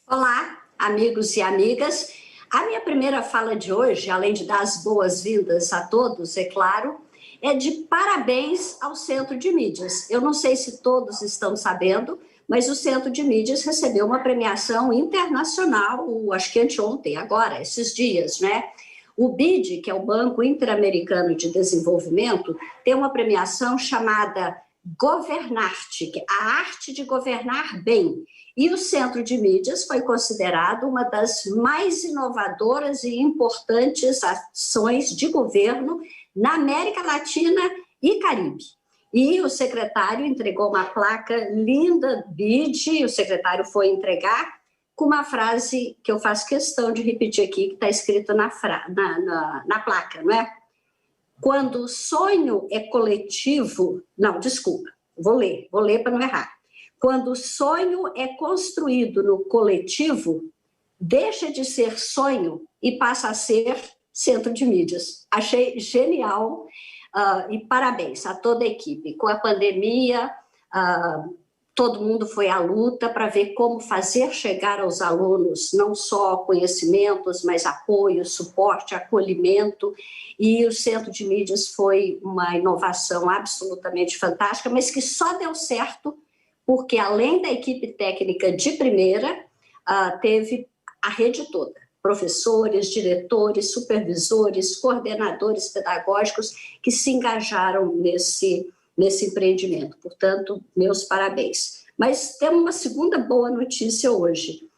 Olá, amigos e amigas. A minha primeira fala de hoje, além de dar as boas-vindas a todos, é claro, é de parabéns ao Centro de Mídias. Eu não sei se todos estão sabendo, mas o Centro de Mídias recebeu uma premiação internacional, acho que anteontem, agora, esses dias, né? O BID, que é o Banco Interamericano de Desenvolvimento, tem uma premiação chamada Governarte, que é a arte de governar bem. E o Centro de Mídias foi considerado uma das mais inovadoras e importantes ações de governo na América Latina e Caribe. E o secretário entregou uma placa linda, BID, o secretário foi entregar com uma frase que eu faço questão de repetir aqui, que está escrita na placa, não é? Quando o sonho é coletivo... Não, desculpa, vou ler para não errar. Quando o sonho é construído no coletivo, deixa de ser sonho e passa a ser Centro de Mídias. Achei genial e parabéns a toda a equipe. Com a pandemia, todo mundo foi à luta para ver como fazer chegar aos alunos não só conhecimentos, mas apoio, suporte, acolhimento. E o Centro de Mídias foi uma inovação absolutamente fantástica, mas que só deu certo porque, além da equipe técnica de primeira, teve a rede toda, professores, diretores, supervisores, coordenadores pedagógicos que se engajaram nesse empreendimento. Portanto, meus parabéns. Mas temos uma segunda boa notícia hoje.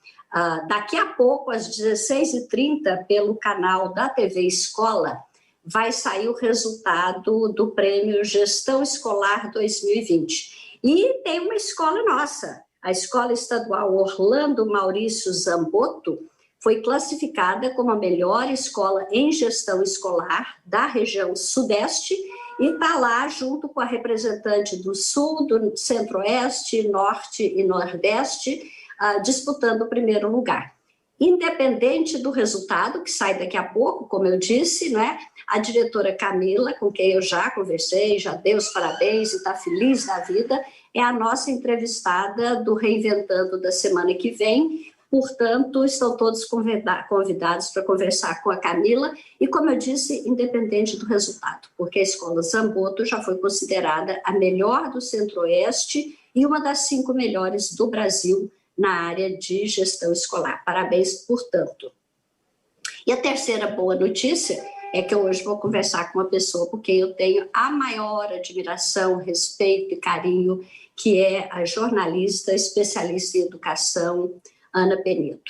Daqui a pouco, às 16h30, pelo canal da TV Escola, vai sair o resultado do Prêmio Gestão Escolar 2020. E tem uma escola nossa, a Escola Estadual Orlando Maurício Zambotto, foi classificada como a melhor escola em gestão escolar da região Sudeste e está lá junto com a representante do Sul, do Centro-Oeste, Norte e Nordeste, disputando o primeiro lugar. Independente do resultado, que sai daqui a pouco, como eu disse, né, a diretora Camila, com quem eu já conversei, já dei os parabéns e está feliz da vida, é a nossa entrevistada do Reinventando da semana que vem. Portanto, estão todos convidados para conversar com a Camila e, como eu disse, independente do resultado, porque a Escola Zambotto já foi considerada a melhor do Centro-Oeste e uma das 5 melhores do Brasil na área de gestão escolar. Parabéns, portanto. E a terceira boa notícia é que eu hoje vou conversar com uma pessoa por quem eu tenho a maior admiração, respeito e carinho, que é a jornalista, especialista em educação, Ana Penedo.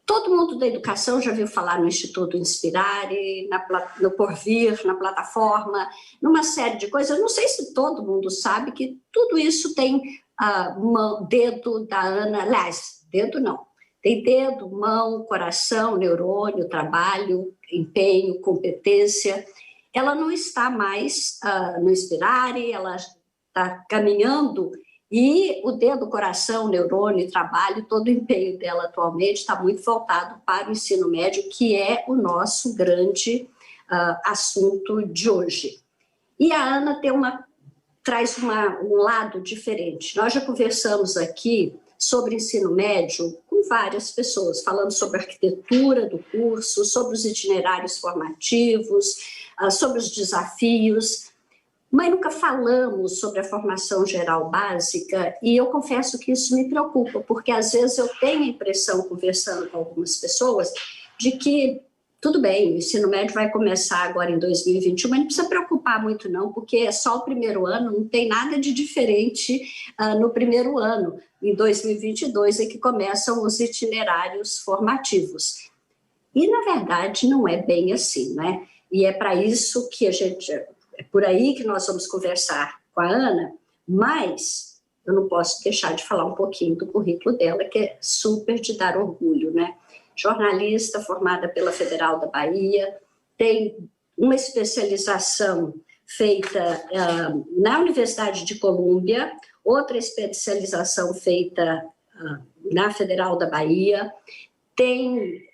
Todo mundo da educação já viu falar no Instituto Inspirare, no Porvir, na plataforma, numa série de coisas. Eu não sei se todo mundo sabe que tudo isso tem dedo da Ana, aliás, dedo não, tem dedo, mão, coração, neurônio, trabalho, empenho, competência. Ela não está mais no Inspirare, ela está caminhando e o dedo, coração, neurônio, trabalho, todo o empenho dela atualmente está muito voltado para o ensino médio, que é o nosso grande assunto de hoje. E a Ana traz um lado diferente. Nós já conversamos aqui sobre ensino médio com várias pessoas, falando sobre a arquitetura do curso, sobre os itinerários formativos, sobre os desafios, mas nunca falamos sobre a formação geral básica e eu confesso que isso me preocupa, porque às vezes eu tenho a impressão, conversando com algumas pessoas, de que tudo bem, o ensino médio vai começar agora em 2021, mas não precisa preocupar muito não, porque é só o primeiro ano, não tem nada de diferente no primeiro ano. Em 2022 é que começam os itinerários formativos. E, na verdade, não é bem assim, né? E é para isso que é por aí que nós vamos conversar com a Ana, mas eu não posso deixar de falar um pouquinho do currículo dela, que é super de dar orgulho, né? Jornalista formada pela Federal da Bahia, tem uma especialização feita na Universidade de Colômbia, outra especialização feita na Federal da Bahia.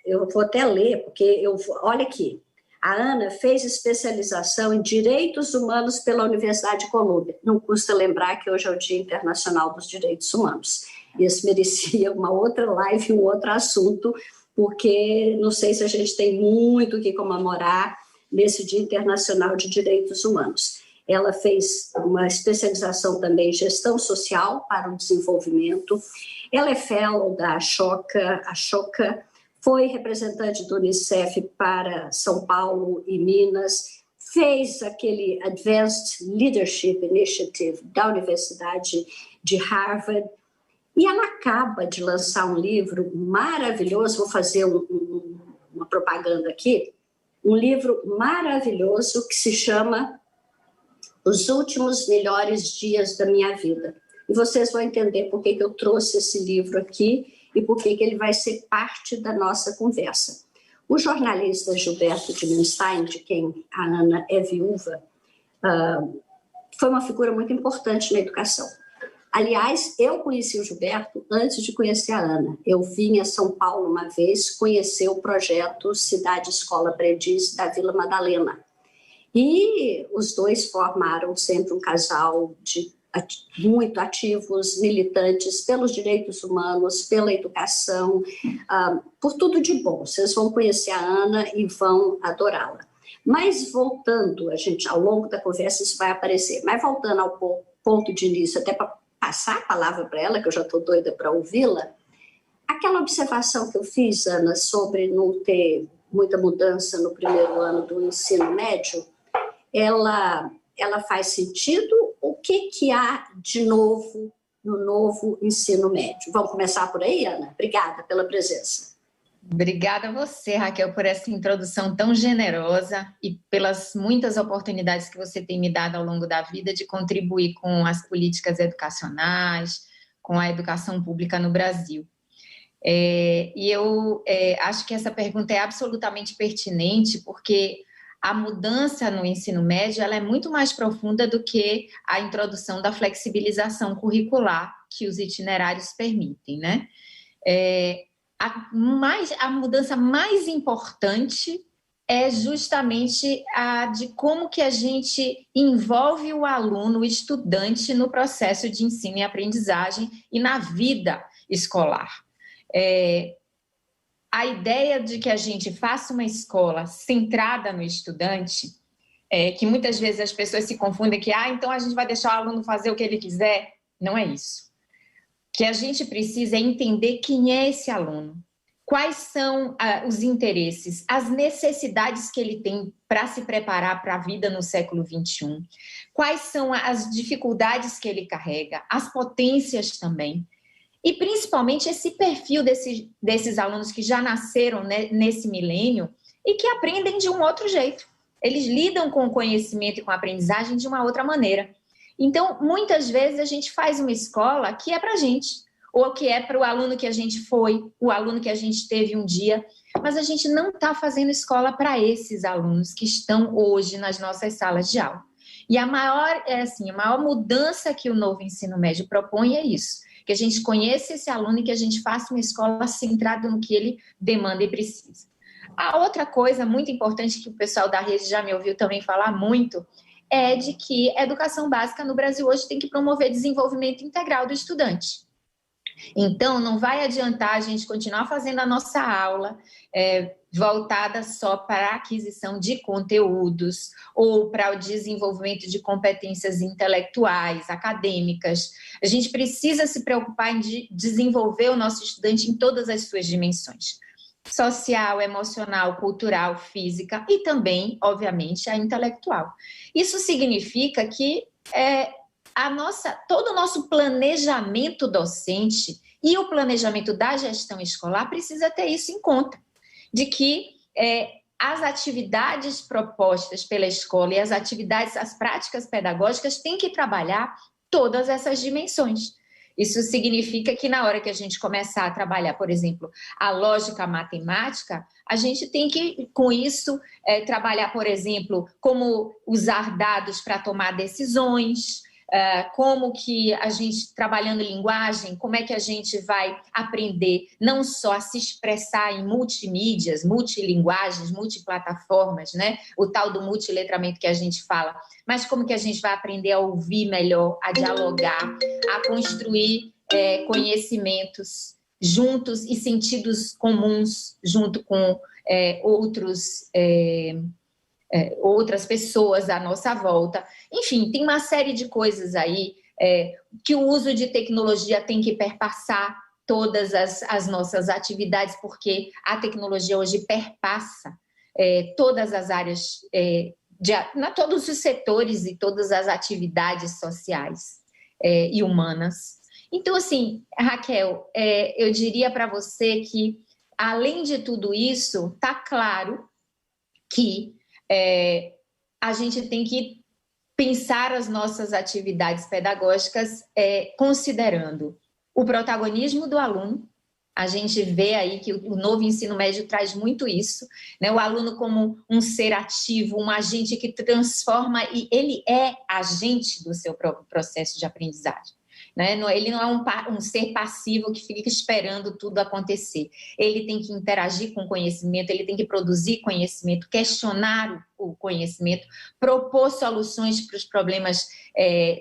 Eu vou até ler, porque olha aqui, a Ana fez especialização em Direitos Humanos pela Universidade de Colômbia. Não custa lembrar que hoje é o Dia Internacional dos Direitos Humanos. Isso merecia uma outra live, um outro assunto, porque não sei se a gente tem muito o que comemorar nesse Dia Internacional de Direitos Humanos. Ela fez uma especialização também em Gestão Social para o Desenvolvimento. Ela é fellow da Ashoka. A Ashoka foi representante do Unicef para São Paulo e Minas, fez aquele Advanced Leadership Initiative da Universidade de Harvard, e ela acaba de lançar um livro maravilhoso, vou fazer uma propaganda aqui, um livro maravilhoso que se chama Os Últimos Melhores Dias da Minha Vida. E vocês vão entender por que eu trouxe esse livro aqui e por que ele vai ser parte da nossa conversa. O jornalista Gilberto Dimenstein, de quem a Ana é viúva, foi uma figura muito importante na educação. Aliás, eu conheci o Gilberto antes de conhecer a Ana. Eu vim a São Paulo uma vez conhecer o projeto Cidade Escola Aprendiz da Vila Madalena. E os dois formaram sempre um casal muito ativos, militantes pelos direitos humanos, pela educação, por tudo de bom. Vocês vão conhecer a Ana e vão adorá-la. Mas voltando, ao longo da conversa isso vai aparecer, mas voltando ao ponto de início, até para passar a palavra para ela, que eu já estou doida para ouvi-la, aquela observação que eu fiz, Ana, sobre não ter muita mudança no primeiro ano do ensino médio, ela faz sentido? O que há de novo no novo ensino médio? Vamos começar por aí, Ana? Obrigada pela presença. Obrigada a você, Raquel, por essa introdução tão generosa e pelas muitas oportunidades que você tem me dado ao longo da vida de contribuir com as políticas educacionais, com a educação pública no Brasil. E eu acho que essa pergunta é absolutamente pertinente, porque a mudança no ensino médio ela é muito mais profunda do que a introdução da flexibilização curricular que os itinerários permitem, né? A mudança mais importante é justamente a de como que a gente envolve o aluno, o estudante, no processo de ensino e aprendizagem e na vida escolar. A ideia de que a gente faça uma escola centrada no estudante, que muitas vezes as pessoas se confundem que, então a gente vai deixar o aluno fazer o que ele quiser. Não é isso. O que a gente precisa é entender quem é esse aluno, quais são os interesses, as necessidades que ele tem para se preparar para a vida no século XXI, quais são as dificuldades que ele carrega, as potências também. E, principalmente, esse perfil desses alunos que já nasceram, né, nesse milênio e que aprendem de um outro jeito. Eles lidam com o conhecimento e com a aprendizagem de uma outra maneira. Então, muitas vezes, a gente faz uma escola que é para a gente, ou que é para o aluno que a gente foi, o aluno que a gente teve um dia, mas a gente não está fazendo escola para esses alunos que estão hoje nas nossas salas de aula. E a maior mudança que o novo ensino médio propõe é isso, que a gente conheça esse aluno e que a gente faça uma escola centrada no que ele demanda e precisa. A outra coisa muito importante que o pessoal da rede já me ouviu também falar muito é de que a educação básica no Brasil hoje tem que promover desenvolvimento integral do estudante. Então, não vai adiantar a gente continuar fazendo a nossa aula voltada só para a aquisição de conteúdos ou para o desenvolvimento de competências intelectuais, acadêmicas. A gente precisa se preocupar em desenvolver o nosso estudante em todas as suas dimensões. Social, emocional, cultural, física e também, obviamente, a intelectual. Isso significa que todo o nosso planejamento docente e o planejamento da gestão escolar precisa ter isso em conta, de que as atividades propostas pela escola e as práticas pedagógicas têm que trabalhar todas essas dimensões. Isso significa que na hora que a gente começar a trabalhar, por exemplo, a lógica matemática, a gente tem que, com isso, trabalhar, por exemplo, como usar dados para tomar decisões, como que a gente, trabalhando linguagem, como é que a gente vai aprender não só a se expressar em multimídias, multilinguagens, multiplataformas, né? O tal do multiletramento que a gente fala, mas como que a gente vai aprender a ouvir melhor, a dialogar, a construir conhecimentos juntos e sentidos comuns junto com outras pessoas à nossa volta. Enfim, tem uma série de coisas aí que o uso de tecnologia tem que perpassar todas as nossas atividades, porque a tecnologia hoje perpassa todas as áreas, todos os setores e todas as atividades sociais e humanas. Então, assim, Raquel, eu diria para você que, além de tudo isso, está claro que a gente tem que pensar as nossas atividades pedagógicas considerando o protagonismo do aluno. A gente vê aí que o novo ensino médio traz muito isso, né? O aluno como um ser ativo, um agente que transforma, e ele é agente do seu próprio processo de aprendizagem. Né? Ele não é um ser passivo que fica esperando tudo acontecer. Ele tem que interagir com o conhecimento, ele tem que produzir conhecimento, questionar o conhecimento, propor soluções para os problemas,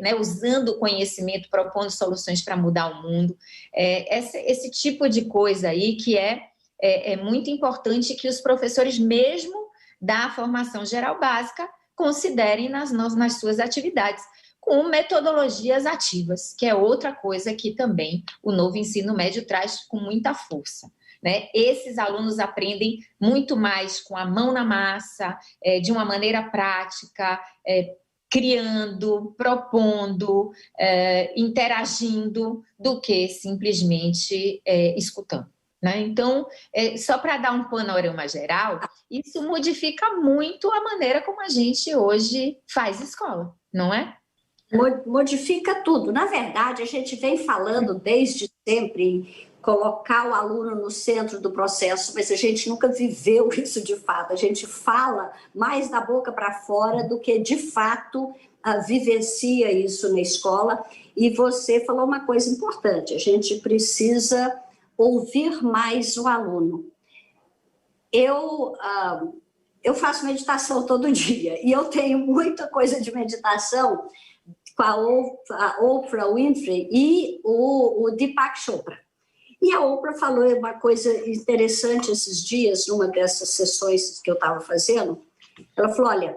né? Usando o conhecimento, propondo soluções para mudar o mundo. Esse tipo de coisa aí que é muito importante que os professores, mesmo da formação geral básica, considerem nas suas atividades, com metodologias ativas, que é outra coisa que também o novo ensino médio traz com muita força. Né? Esses alunos aprendem muito mais com a mão na massa, de uma maneira prática, criando, propondo, interagindo, do que simplesmente escutando. Né? Então, só para dar um panorama geral, isso modifica muito a maneira como a gente hoje faz escola, não é? Modifica tudo. Na verdade, a gente vem falando desde sempre em colocar o aluno no centro do processo, mas a gente nunca viveu isso de fato. A gente fala mais da boca para fora do que, de fato, vivencia isso na escola. E você falou uma coisa importante, a gente precisa ouvir mais o aluno. Eu faço meditação todo dia e eu tenho muita coisa de meditação com a Oprah Winfrey e o Deepak Chopra. E a Oprah falou uma coisa interessante esses dias, numa dessas sessões que eu estava fazendo. Ela falou, olha,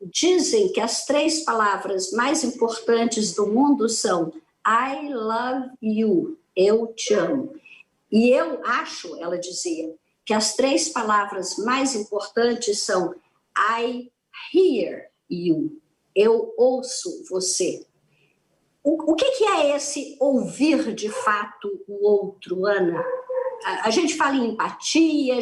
dizem que as 3 palavras mais importantes do mundo são I love you, eu te amo. E eu acho, ela dizia, que as 3 palavras mais importantes são I hear you, eu ouço você. O que é esse ouvir de fato o outro, Ana? A gente fala em empatia,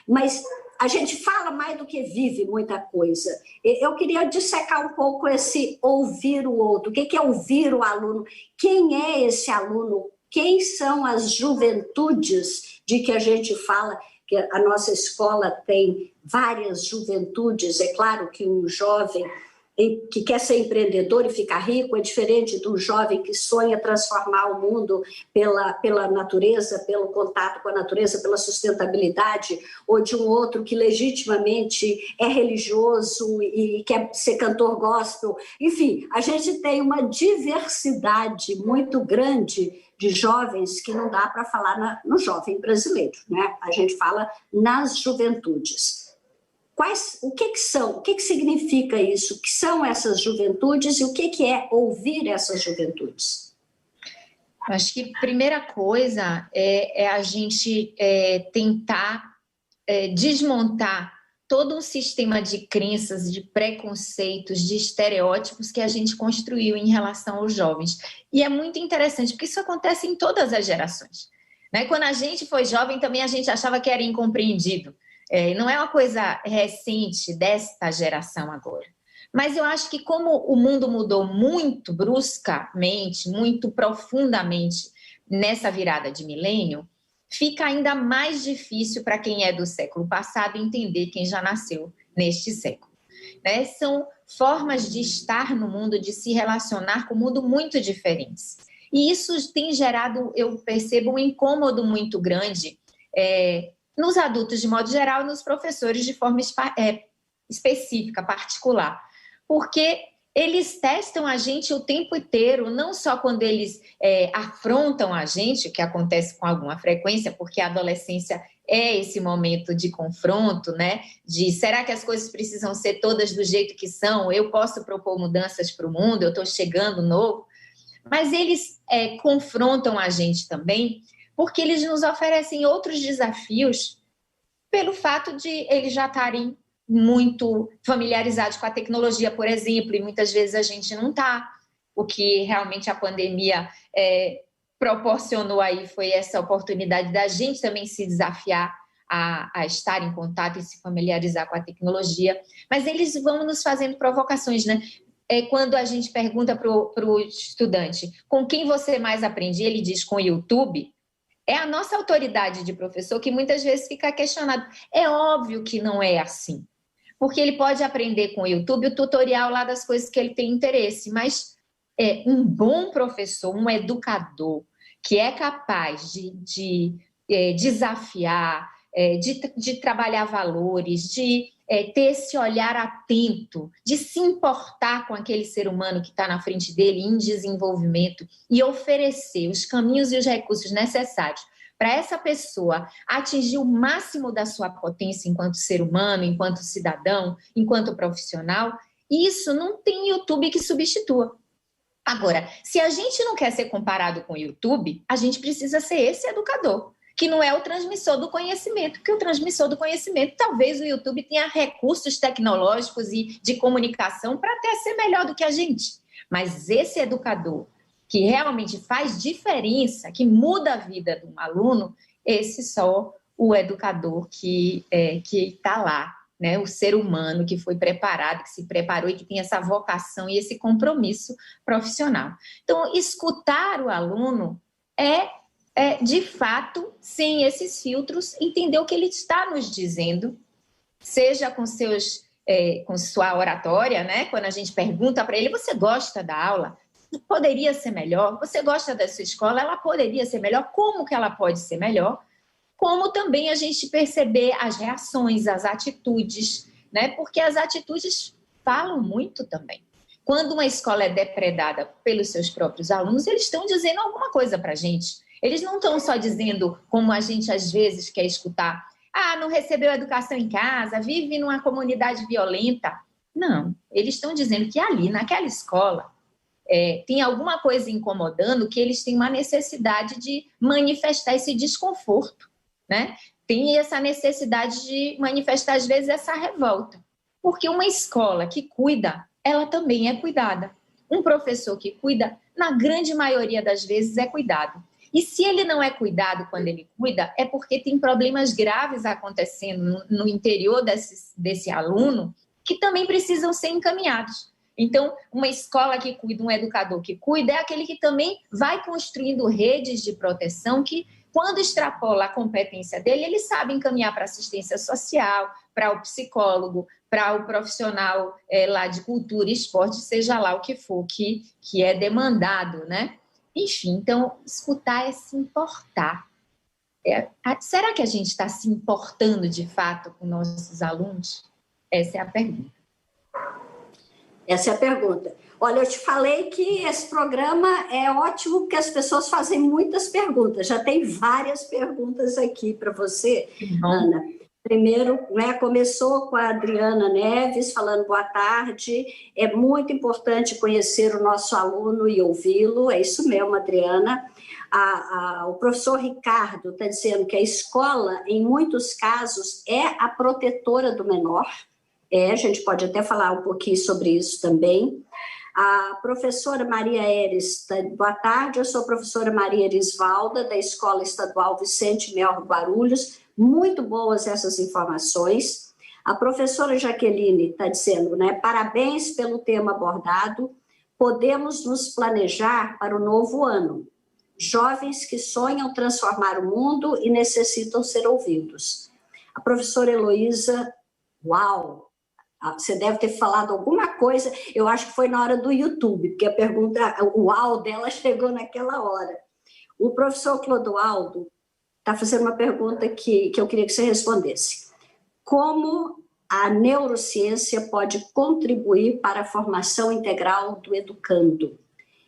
mas a gente fala mais do que vive muita coisa. Eu queria dissecar um pouco esse ouvir o outro. O que é ouvir o aluno? Quem é esse aluno? Quem são as juventudes de que a gente fala? Que a nossa escola tem várias juventudes. É claro que um jovem que quer ser empreendedor e ficar rico é diferente do jovem que sonha transformar o mundo pela natureza, pelo contato com a natureza, pela sustentabilidade, ou de um outro que legitimamente é religioso e quer ser cantor gospel. Enfim, a gente tem uma diversidade muito grande de jovens que não dá para falar no jovem brasileiro, né? A gente fala nas juventudes. O que significa isso? O que são essas juventudes e o que é ouvir essas juventudes? Acho que a primeira coisa é a gente tentar desmontar todo um sistema de crenças, de preconceitos, de estereótipos que a gente construiu em relação aos jovens. E é muito interessante, porque isso acontece em todas as gerações. Né? Quando a gente foi jovem, também a gente achava que era incompreendido. Não é uma coisa recente desta geração agora. Mas eu acho que como o mundo mudou muito bruscamente, muito profundamente nessa virada de milênio, fica ainda mais difícil para quem é do século passado entender quem já nasceu neste século. né? São formas de estar no mundo, de se relacionar com o mundo muito diferentes. E isso tem gerado, eu percebo, um incômodo muito grande nos adultos de modo geral e nos professores de forma específica, particular. Porque eles testam a gente o tempo inteiro, não só quando eles afrontam a gente, o que acontece com alguma frequência, porque a adolescência é esse momento de confronto, né? De será que as coisas precisam ser todas do jeito que são? Eu posso propor mudanças para o mundo, eu estou chegando novo. Mas eles confrontam a gente também, porque eles nos oferecem outros desafios pelo fato de eles já estarem muito familiarizados com a tecnologia, por exemplo, e muitas vezes a gente não está. O que realmente a pandemia proporcionou aí foi essa oportunidade da gente também se desafiar a estar em contato e se familiarizar com a tecnologia. Mas eles vão nos fazendo provocações, né? Quando a gente pergunta para o estudante com quem você mais aprende, ele diz com o YouTube. É a nossa autoridade de professor que muitas vezes fica questionado. É óbvio que não é assim. Porque ele pode aprender com o YouTube o tutorial lá das coisas que ele tem interesse, mas um bom professor, um educador, que é capaz de desafiar, de trabalhar valores, de ter esse olhar atento, de se importar com aquele ser humano que está na frente dele em desenvolvimento e oferecer os caminhos e os recursos necessários para essa pessoa atingir o máximo da sua potência enquanto ser humano, enquanto cidadão, enquanto profissional, isso não tem YouTube que substitua. Agora, se a gente não quer ser comparado com o YouTube, a gente precisa ser esse educador, que não é o transmissor do conhecimento, porque o transmissor do conhecimento, talvez o YouTube tenha recursos tecnológicos e de comunicação para até ser melhor do que a gente. Mas esse educador que realmente faz diferença, que muda a vida de um aluno, esse só o educador que está lá, né? O ser humano que foi preparado, que se preparou e que tem essa vocação e esse compromisso profissional. Então, escutar o aluno de fato, sem esses filtros, entender o que ele está nos dizendo, seja com sua oratória, né? Quando a gente pergunta para ele, você gosta da aula? Poderia ser melhor? Você gosta da sua escola? Ela poderia ser melhor? Como que ela pode ser melhor? Como também a gente perceber as reações, as atitudes, né? Porque as atitudes falam muito também. Quando uma escola é depredada pelos seus próprios alunos, eles estão dizendo alguma coisa para a gente. Eles não estão só dizendo, como a gente às vezes quer escutar, não recebeu educação em casa, vive numa comunidade violenta. Não, eles estão dizendo que ali, naquela escola, tem alguma coisa incomodando, que eles têm uma necessidade de manifestar esse desconforto, né? Tem essa necessidade de manifestar, às vezes, essa revolta. Porque uma escola que cuida, ela também é cuidada. Um professor que cuida, na grande maioria das vezes, é cuidado. E se ele não é cuidado quando ele cuida, é porque tem problemas graves acontecendo no interior desse aluno que também precisam ser encaminhados. Então, uma escola que cuida, um educador que cuida, é aquele que também vai construindo redes de proteção que, quando extrapola a competência dele, ele sabe encaminhar para assistência social, para o psicólogo, para o profissional lá de cultura e esporte, seja lá o que for que é demandado, né? Enfim, então, escutar é se importar. Será que a gente está se importando de fato com nossos alunos? Essa é a pergunta. Essa é a pergunta. Olha, eu te falei que esse programa é ótimo porque as pessoas fazem muitas perguntas. Já tem várias perguntas aqui para você, Ana. Primeiro, né, começou com a Adriana Neves falando boa tarde. É muito importante conhecer o nosso aluno e ouvi-lo. É isso mesmo, Adriana. O professor Ricardo está dizendo que a escola, em muitos casos, é a protetora do menor. A gente pode até falar um pouquinho sobre isso também. A professora Maria Eres, boa tarde, eu sou a professora Maria Erisvalda, da Escola Estadual Vicente Melro Guarulhos. Muito boas essas informações. A professora Jaqueline está dizendo, né, parabéns pelo tema abordado, podemos nos planejar para o novo ano. Jovens que sonham transformar o mundo e necessitam ser ouvidos. A professora Heloísa, uau! Você deve ter falado alguma coisa, eu acho que foi na hora do YouTube, porque a pergunta, o uau dela chegou naquela hora. O professor Clodoaldo está fazendo uma pergunta que eu queria que você respondesse. Como a neurociência pode contribuir para a formação integral do educando?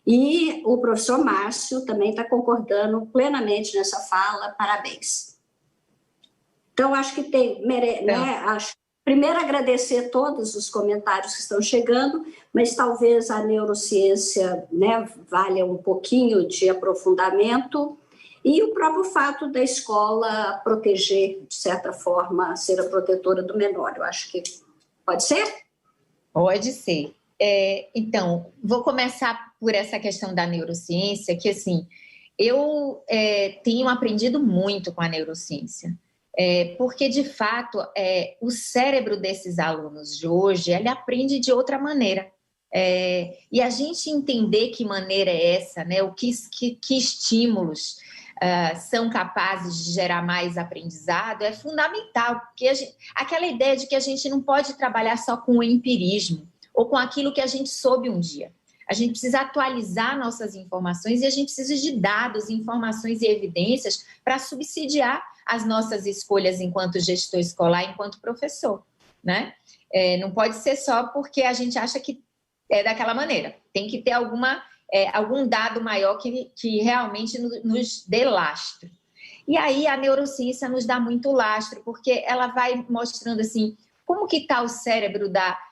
E o professor Márcio também está concordando plenamente nessa fala, parabéns. Então, acho que tem, né, primeiro agradecer todos os comentários que estão chegando, mas talvez a neurociência, né, valha um pouquinho de aprofundamento, e o próprio fato da escola proteger, de certa forma, ser a protetora do menor. Eu acho que pode ser? Pode ser. Então, vou começar por essa questão da neurociência, que assim, eu tenho aprendido muito com a neurociência, porque de fato o cérebro desses alunos de hoje, ele aprende de outra maneira. E a gente entender que maneira é essa, né? Que estímulos são capazes de gerar mais aprendizado, é fundamental, porque aquela ideia de que a gente não pode trabalhar só com o empirismo ou com aquilo que a gente soube um dia. A gente precisa atualizar nossas informações e a gente precisa de dados, informações e evidências para subsidiar as nossas escolhas enquanto gestor escolar, enquanto professor, né? Não pode ser só porque a gente acha que é daquela maneira. Tem que ter algum dado maior que realmente nos dê lastro. E aí a neurociência nos dá muito lastro, porque ela vai mostrando assim, como que está o cérebro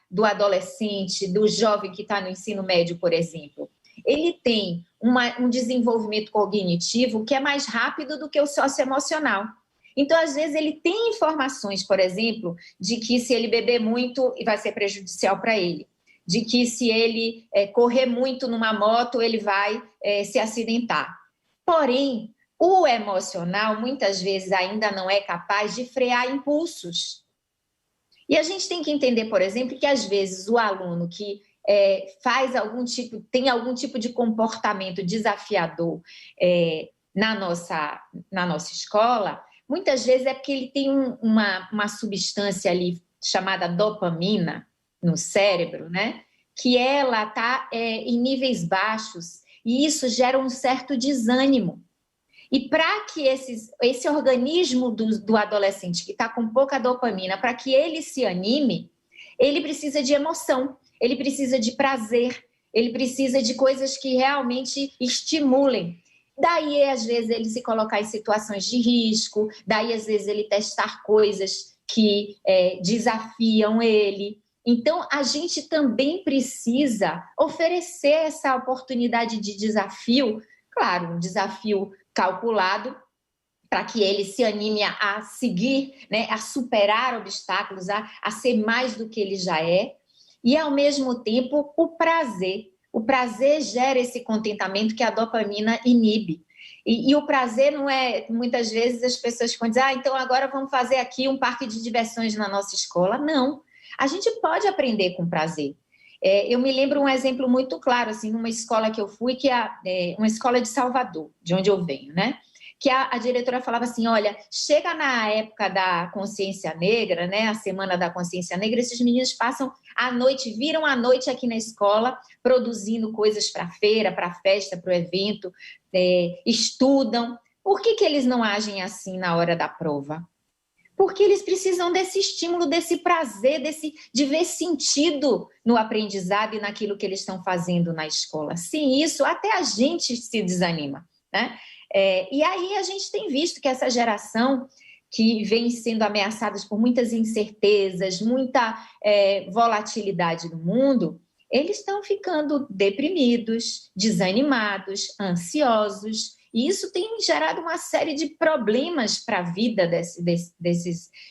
do adolescente, do jovem que está no ensino médio, por exemplo. Ele tem um desenvolvimento cognitivo que é mais rápido do que o socioemocional. Então, às vezes, ele tem informações, por exemplo, de que se ele beber muito, vai ser prejudicial para ele. De que se ele correr muito numa moto, ele vai se acidentar. Porém, o emocional, muitas vezes, ainda não é capaz de frear impulsos. E a gente tem que entender, por exemplo, que às vezes o aluno que tem algum tipo de comportamento desafiador na nossa escola, muitas vezes é porque ele tem uma substância ali chamada dopamina no cérebro, né? Que ela está em níveis baixos e isso gera um certo desânimo. E para que esse organismo do adolescente que está com pouca dopamina, para que ele se anime, ele precisa de emoção, ele precisa de prazer, ele precisa de coisas que realmente estimulem. Daí, às vezes, ele se colocar em situações de risco, daí, às vezes, ele testar coisas que desafiam ele. Então, a gente também precisa oferecer essa oportunidade de desafio, claro, um desafio calculado, para que ele se anime a seguir, né, a superar obstáculos, a ser mais do que ele já é, e, ao mesmo tempo, o prazer. O prazer gera esse contentamento que a dopamina inibe. E o prazer não é, muitas vezes as pessoas ficam dizendo, então agora vamos fazer aqui um parque de diversões na nossa escola. Não, a gente pode aprender com prazer. Eu me lembro um exemplo muito claro, assim, numa escola que eu fui, que é uma escola de Salvador, de onde eu venho, né? Que a diretora falava assim, olha, chega na época da consciência negra, né, a semana da consciência negra, esses meninos passam a noite, viram a noite aqui na escola, produzindo coisas para a feira, para a festa, para o evento, estudam. Por que eles não agem assim na hora da prova? Porque eles precisam desse estímulo, desse prazer, de ver sentido no aprendizado e naquilo que eles estão fazendo na escola. Sem isso, até a gente se desanima, né? E aí a gente tem visto que essa geração que vem sendo ameaçada por muitas incertezas, muita volatilidade no mundo, eles estão ficando deprimidos, desanimados, ansiosos, e isso tem gerado uma série de problemas para a vida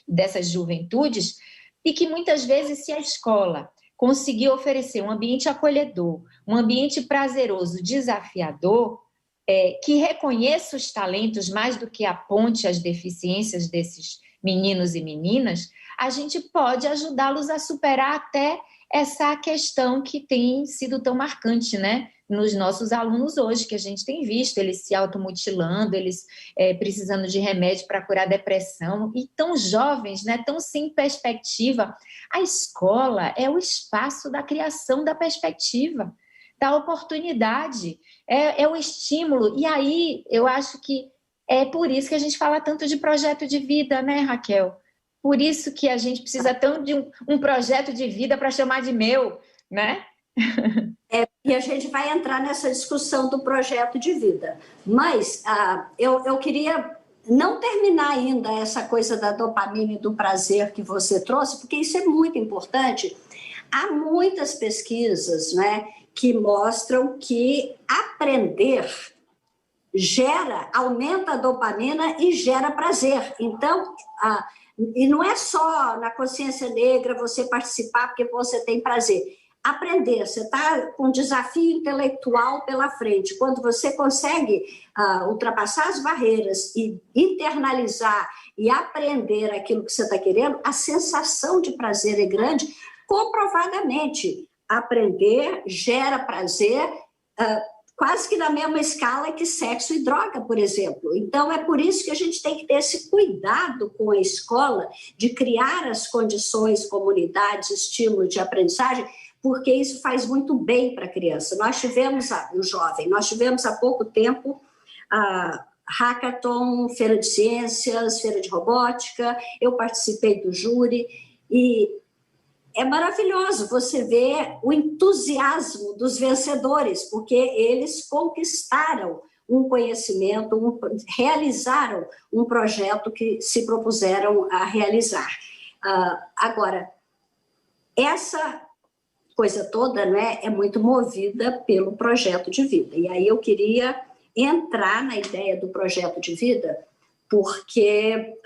dessas juventudes, e que muitas vezes, se a escola conseguir oferecer um ambiente acolhedor, um ambiente prazeroso, desafiador, que reconheça os talentos mais do que aponte as deficiências desses meninos e meninas, a gente pode ajudá-los a superar até essa questão que tem sido tão marcante, né, nos nossos alunos hoje, que a gente tem visto, eles se automutilando, eles precisando de remédio para curar depressão, e tão jovens, né, tão sem perspectiva. A escola é o espaço da criação da perspectiva, da oportunidade, é o estímulo. E aí eu acho que é por isso que a gente fala tanto de projeto de vida, né, Raquel? Por isso que a gente precisa tanto de um projeto de vida para chamar de meu, né? E a gente vai entrar nessa discussão do projeto de vida. Mas eu queria não terminar ainda essa coisa da dopamina e do prazer que você trouxe, porque isso é muito importante. Há muitas pesquisas, né, que mostram que aprender aumenta a dopamina e gera prazer. Então, e não é só na consciência negra você participar porque você tem prazer. Aprender, você está com um desafio intelectual pela frente. Quando você consegue ultrapassar as barreiras e internalizar e aprender aquilo que você está querendo, a sensação de prazer é grande. Comprovadamente, aprender gera prazer quase que na mesma escala que sexo e droga, por exemplo. Então, é por isso que a gente tem que ter esse cuidado com a escola de criar as condições, comunidades, estímulo de aprendizagem, porque isso faz muito bem para a criança. Nós tivemos, o jovem, nós tivemos há pouco tempo a hackathon, feira de ciências, feira de robótica, eu participei do júri, e é maravilhoso você ver o entusiasmo dos vencedores, porque eles conquistaram um conhecimento, realizaram um projeto que se propuseram a realizar. Agora, essa coisa toda, né, é muito movida pelo projeto de vida. E aí eu queria entrar na ideia do projeto de vida, porque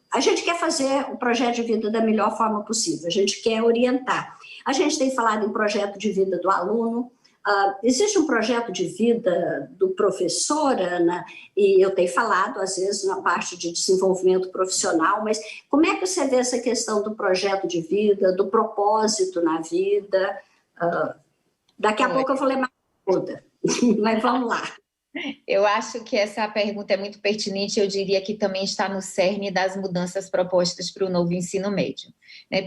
a gente quer fazer o projeto de vida da melhor forma possível, a gente quer orientar. A gente tem falado em projeto de vida do aluno, existe um projeto de vida do professor, Ana, e eu tenho falado, às vezes, na parte de desenvolvimento profissional, mas como é que você vê essa questão do projeto de vida, do propósito na vida? Daqui a pouco eu vou ler mais pergunta, mas vamos lá. Eu acho que essa pergunta é muito pertinente, eu diria que também está no cerne das mudanças propostas para o novo ensino médio.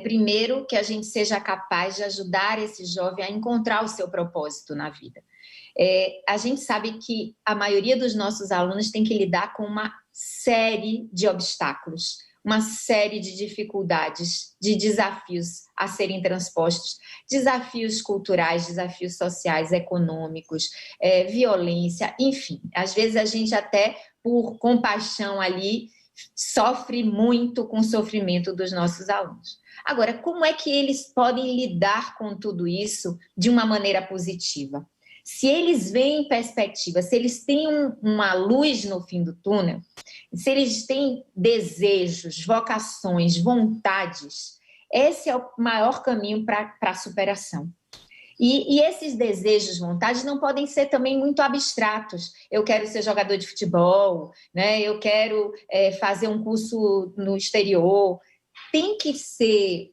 Primeiro, que a gente seja capaz de ajudar esse jovem a encontrar o seu propósito na vida. A gente sabe que a maioria dos nossos alunos tem que lidar com uma série de obstáculos, uma série de dificuldades, de desafios a serem transpostos, desafios culturais, desafios sociais, econômicos, violência, enfim. Às vezes a gente até, por compaixão ali, sofre muito com o sofrimento dos nossos alunos. Agora, como é que eles podem lidar com tudo isso de uma maneira positiva? Se eles veem perspectiva, se eles têm uma luz no fim do túnel, se eles têm desejos, vocações, vontades, esse é o maior caminho para a superação. E esses desejos, vontades, não podem ser também muito abstratos. Eu quero ser jogador de futebol, né? Eu quero fazer um curso no exterior. Tem que ser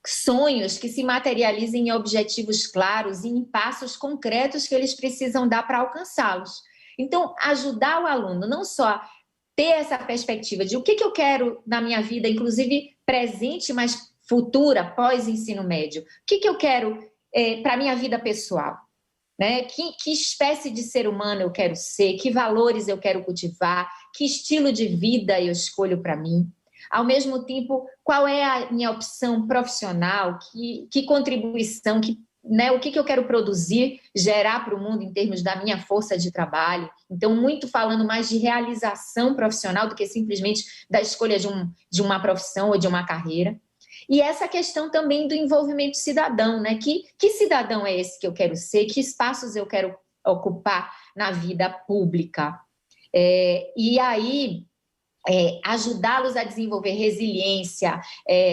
sonhos que se materializem em objetivos claros e em passos concretos que eles precisam dar para alcançá-los. Então, ajudar o aluno não só ter essa perspectiva de o que eu quero na minha vida, inclusive presente, mas futura, pós-ensino médio. O que eu quero para a minha vida pessoal? Né? Que espécie de ser humano eu quero ser? Que valores eu quero cultivar? Que estilo de vida eu escolho para mim? Ao mesmo tempo, qual é a minha opção profissional? Que contribuição, o que eu quero produzir, gerar para o mundo em termos da minha força de trabalho? Então, muito falando mais de realização profissional do que simplesmente da escolha de uma profissão ou de uma carreira. E essa questão também do envolvimento cidadão, né? Que cidadão é esse que eu quero ser? Que espaços eu quero ocupar na vida pública? E aí, ajudá-los a desenvolver resiliência,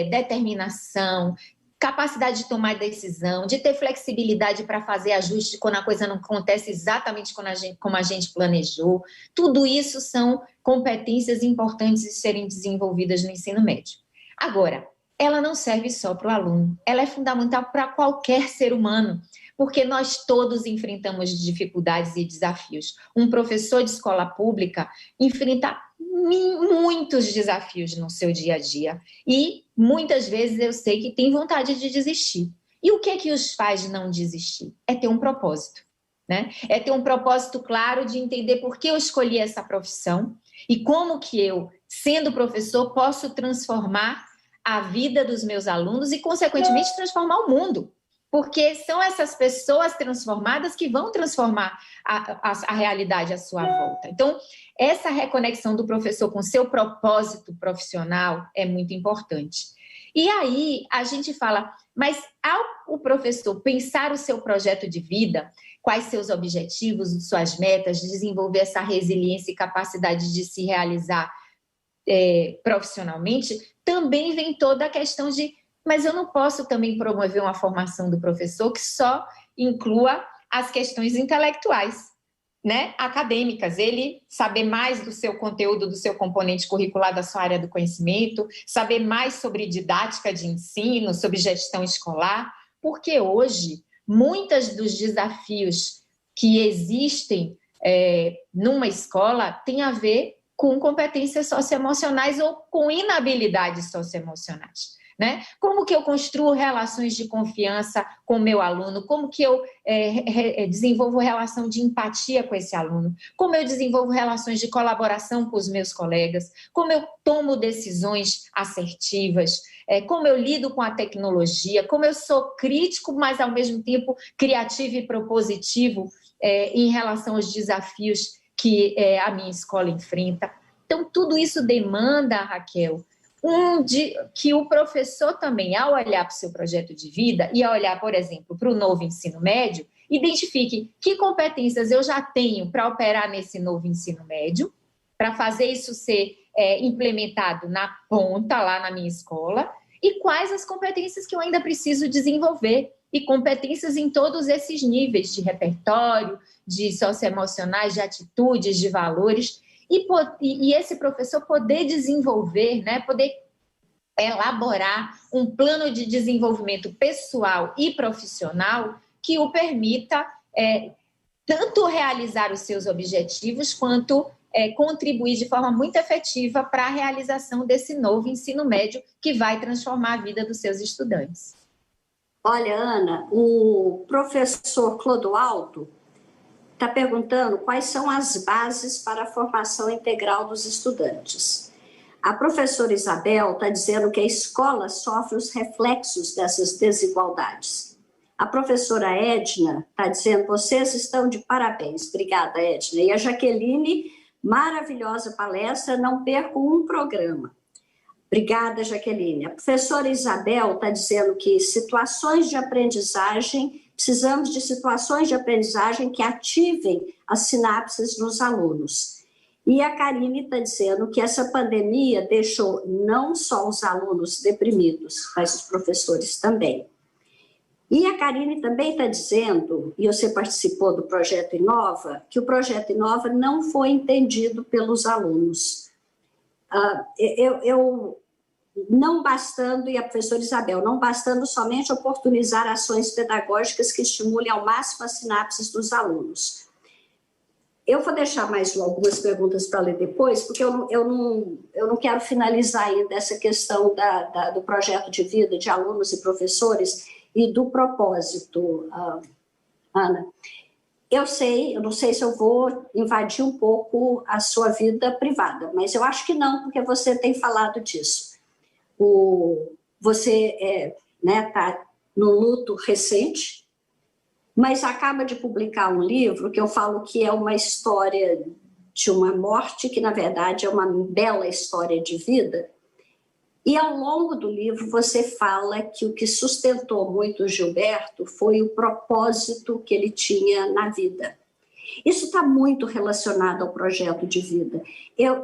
determinação, capacidade de tomar decisão, de ter flexibilidade para fazer ajuste quando a coisa não acontece exatamente como a gente planejou. Tudo isso são competências importantes de serem desenvolvidas no ensino médio. Agora, ela não serve só para o aluno, ela é fundamental para qualquer ser humano, porque nós todos enfrentamos dificuldades e desafios. Um professor de escola pública enfrenta muitos desafios no seu dia a dia e muitas vezes eu sei que tem vontade de desistir. E o que é que os faz não desistir? É ter um propósito, né? É ter um propósito claro de entender por que eu escolhi essa profissão e como que eu, sendo professor, posso transformar a vida dos meus alunos e, consequentemente, transformar o mundo. Porque são essas pessoas transformadas que vão transformar a realidade à sua volta. Então, essa reconexão do professor com seu propósito profissional é muito importante. E aí, a gente fala, mas ao o professor pensar o seu projeto de vida, quais seus objetivos, suas metas, desenvolver essa resiliência e capacidade de se realizar profissionalmente, também vem toda a questão de mas eu não posso também promover uma formação do professor que só inclua as questões intelectuais, né, acadêmicas, ele saber mais do seu conteúdo, do seu componente curricular, da sua área do conhecimento, saber mais sobre didática de ensino, sobre gestão escolar, porque hoje, muitos dos desafios que existem numa escola têm a ver com competências socioemocionais ou com inabilidades socioemocionais. Né? Como que eu construo relações de confiança com o meu aluno? Como que eu desenvolvo relação de empatia com esse aluno? Como eu desenvolvo relações de colaboração com os meus colegas? Como eu tomo decisões assertivas? Como eu lido com a tecnologia? Como eu sou crítico, mas ao mesmo tempo criativo e propositivo em relação aos desafios que a minha escola enfrenta? Então, tudo isso demanda, Raquel, que o professor também, ao olhar para o seu projeto de vida e ao olhar, por exemplo, para o novo ensino médio, identifique que competências eu já tenho para operar nesse novo ensino médio, para fazer isso ser implementado na ponta, lá na minha escola, e quais as competências que eu ainda preciso desenvolver, e competências em todos esses níveis de repertório, de socioemocionais, de atitudes, de valores, e esse professor poder desenvolver, né, poder elaborar um plano de desenvolvimento pessoal e profissional que o permita tanto realizar os seus objetivos quanto contribuir de forma muito efetiva para a realização desse novo ensino médio que vai transformar a vida dos seus estudantes. Olha, Ana, o professor Clodoaldo está perguntando quais são as bases para a formação integral dos estudantes. A professora Isabel está dizendo que a escola sofre os reflexos dessas desigualdades. A professora Edna está dizendo, vocês estão de parabéns. Obrigada, Edna. E a Jaqueline, maravilhosa palestra, não perco um programa. Obrigada, Jaqueline. A professora Isabel está dizendo que precisamos de situações de aprendizagem que ativem as sinapses nos alunos. E a Karine está dizendo que essa pandemia deixou não só os alunos deprimidos, mas os professores também. E a Karine também está dizendo, e você participou do Projeto Inova, que o Projeto Inova não foi entendido pelos alunos. Não bastando, e a professora Isabel, não bastando somente oportunizar ações pedagógicas que estimulem ao máximo as sinapses dos alunos. Eu vou deixar mais algumas perguntas para ler depois, porque eu não quero finalizar ainda essa questão do projeto de vida de alunos e professores e do propósito, Ana. Eu não sei se eu vou invadir um pouco a sua vida privada, mas eu acho que não, porque você tem falado disso. Você está no luto recente, mas acaba de publicar um livro que eu falo que é uma história de uma morte, que na verdade é uma bela história de vida. E ao longo do livro você fala que o que sustentou muito o Gilberto foi o propósito que ele tinha na vida. Isso está muito relacionado ao projeto de vida. Eu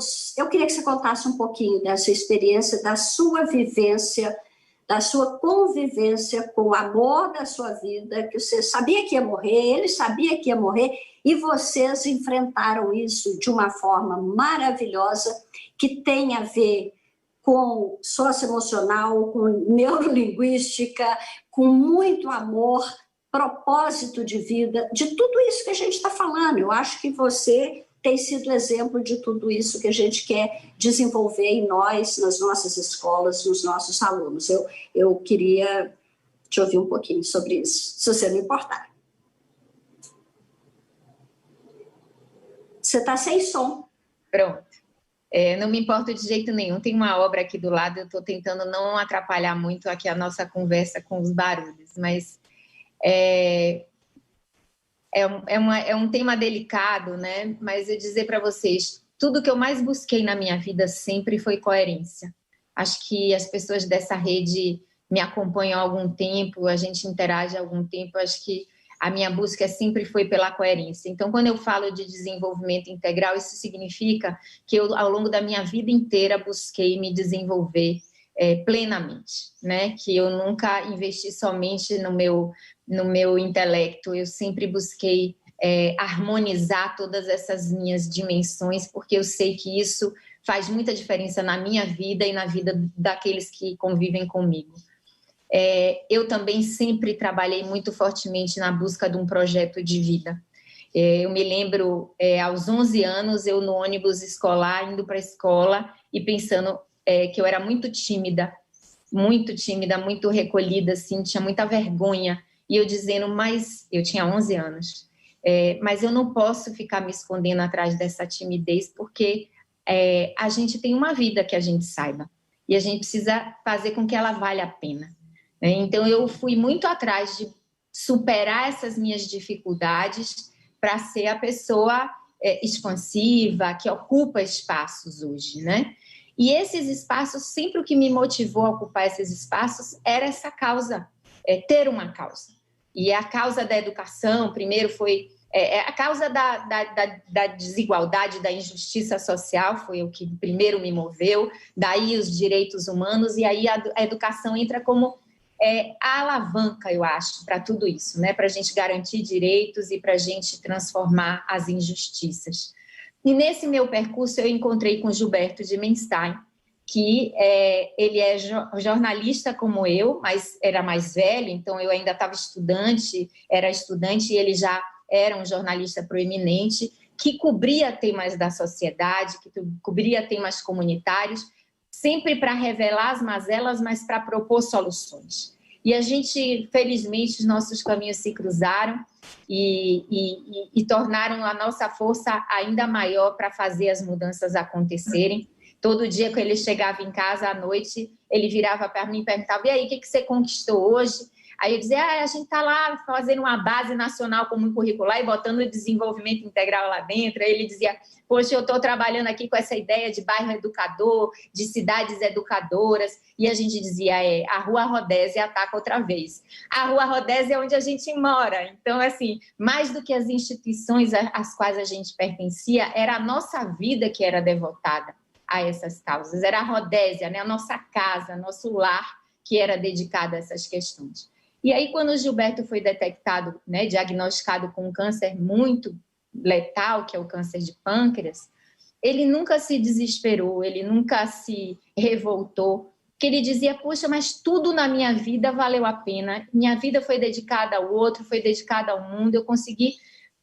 queria que você contasse um pouquinho dessa experiência, da sua vivência, da sua convivência com o amor da sua vida, que você sabia que ia morrer, ele sabia que ia morrer, e vocês enfrentaram isso de uma forma maravilhosa, que tem a ver com socioemocional, com neurolinguística, com muito amor propósito de vida, de tudo isso que a gente está falando. Eu acho que você tem sido exemplo de tudo isso que a gente quer desenvolver em nós, nas nossas escolas, nos nossos alunos. Eu queria te ouvir um pouquinho sobre isso, se você não importar. Você está sem som. Pronto. Não me importo de jeito nenhum. Tem uma obra aqui do lado, eu estou tentando não atrapalhar muito aqui a nossa conversa com os barulhos, mas é um tema delicado, né? Mas eu dizer para vocês, tudo que eu mais busquei na minha vida sempre foi coerência. Acho que as pessoas dessa rede me acompanham há algum tempo, a gente interage há algum tempo, acho que a minha busca sempre foi pela coerência. Então, quando eu falo de desenvolvimento integral, isso significa que eu, ao longo da minha vida inteira, busquei me desenvolver plenamente, né? Que eu nunca investi somente no meu intelecto, eu sempre busquei harmonizar todas essas minhas dimensões, porque eu sei que isso faz muita diferença na minha vida e na vida daqueles que convivem comigo. Eu também sempre trabalhei muito fortemente na busca de um projeto de vida. Eu me lembro, aos 11 anos, eu no ônibus escolar, indo para a escola e pensando que eu era muito tímida, muito recolhida, assim, tinha muita vergonha. E eu dizendo, mas eu tinha 11 anos, mas eu não posso ficar me escondendo atrás dessa timidez, porque a gente tem uma vida que a gente saiba e a gente precisa fazer com que ela valha a pena. Então, eu fui muito atrás de superar essas minhas dificuldades para ser a pessoa expansiva, que ocupa espaços hoje, né? E esses espaços, sempre o que me motivou a ocupar esses espaços era essa causa, ter uma causa. E a causa da educação, primeiro foi a causa da desigualdade, da injustiça social, foi o que primeiro me moveu, daí os direitos humanos, e aí a educação entra como a alavanca, eu acho, para tudo isso, né? Para a gente garantir direitos e para a gente transformar as injustiças. E nesse meu percurso eu encontrei com Gilberto de Menstein, que ele é jornalista como eu, mas era mais velho, então eu ainda era estudante e ele já era um jornalista proeminente, que cobria temas da sociedade, que cobria temas comunitários, sempre para revelar as mazelas, mas para propor soluções. E a gente, felizmente, os nossos caminhos se cruzaram e tornaram a nossa força ainda maior para fazer as mudanças acontecerem. Todo dia que ele chegava em casa à noite, ele virava para mim e perguntava, e aí, o que você conquistou hoje? Aí eu dizia, a gente está lá fazendo uma base nacional comum curricular e botando o desenvolvimento integral lá dentro. Aí ele dizia, poxa, eu estou trabalhando aqui com essa ideia de bairro educador, de cidades educadoras. E a gente dizia, a Rua Rodésia ataca outra vez. A Rua Rodésia é onde a gente mora. Então, assim, mais do que as instituições às quais a gente pertencia, era a nossa vida que era devotada a essas causas. Era a Rodésia, né? A nossa casa, nosso lar, que era dedicada a essas questões. E aí, quando o Gilberto foi detectado, né, diagnosticado com um câncer muito letal, que é o câncer de pâncreas, ele nunca se desesperou, ele nunca se revoltou, porque ele dizia, poxa, mas tudo na minha vida valeu a pena, minha vida foi dedicada ao outro, foi dedicada ao mundo, eu consegui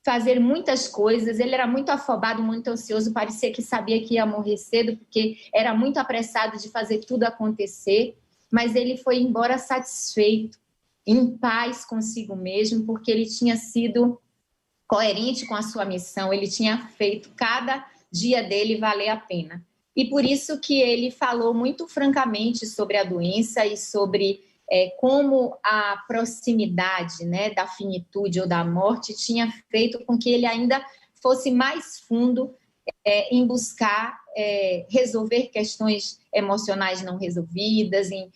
fazer muitas coisas, ele era muito afobado, muito ansioso, parecia que sabia que ia morrer cedo, porque era muito apressado de fazer tudo acontecer, mas ele foi embora satisfeito, em paz consigo mesmo, porque ele tinha sido coerente com a sua missão, ele tinha feito cada dia dele valer a pena. E por isso que ele falou muito francamente sobre a doença e sobre como a proximidade, né, da finitude ou da morte tinha feito com que ele ainda fosse mais fundo em buscar resolver questões emocionais não resolvidas, em